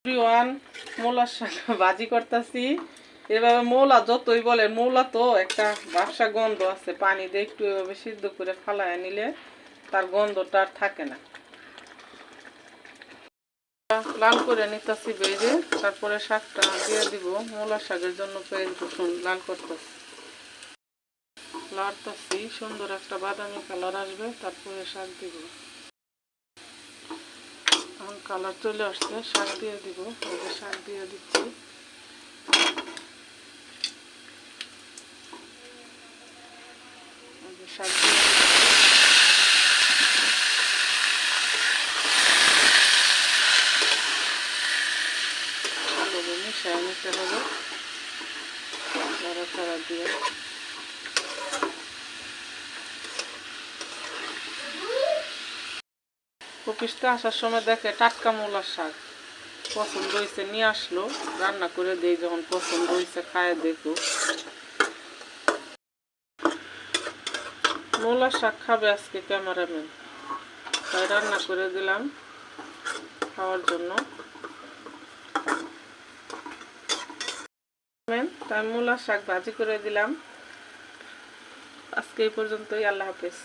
Everyone, মূলার শাক ভাজি করতেছি। এভাবে মূলা যতই বলেন, মূলা তো একটা বাসা গন্ধ আছে, পানি দিয়ে একটু এভাবে সিদ্ধ করে ফালায় নিলে তার গন্ধটা আর থাকে না। লাল করে নিতেছি ভেজে, তারপরে শাকটা দিয়ে দিব। মূলার শাকের জন্য পেঁয়াজ রসুন লাল করতেছি, লাড়তেছি, সুন্দর একটা বাদামি কালার আসবে, তারপরে শাক দিব। এখন কালার চলে আসছে, শাক দিয়ে দিব। শাক দিয়ে দিচ্ছি। শাক দিয়ে ভালোভাবে মিশিয়ে নিতে হবে, নাড়াচাড়া দিয়ে। অফিসতে আসার সময় দেখে টাটকা মূলার শাক পছন্দ হয়েছে, নিয়ে আসলো, রান্না করে দেই। যখন পছন্দ হয়েছে খায় দেখো। মূলার শাক খাবে আজকে ক্যামেরাম্যান, তাই রান্না করে দিলাম খাওয়ার জন্য। তাই মূলার শাক ভাজি করে দিলাম। আজকে এই পর্যন্তই। আল্লাহ হাফেজ।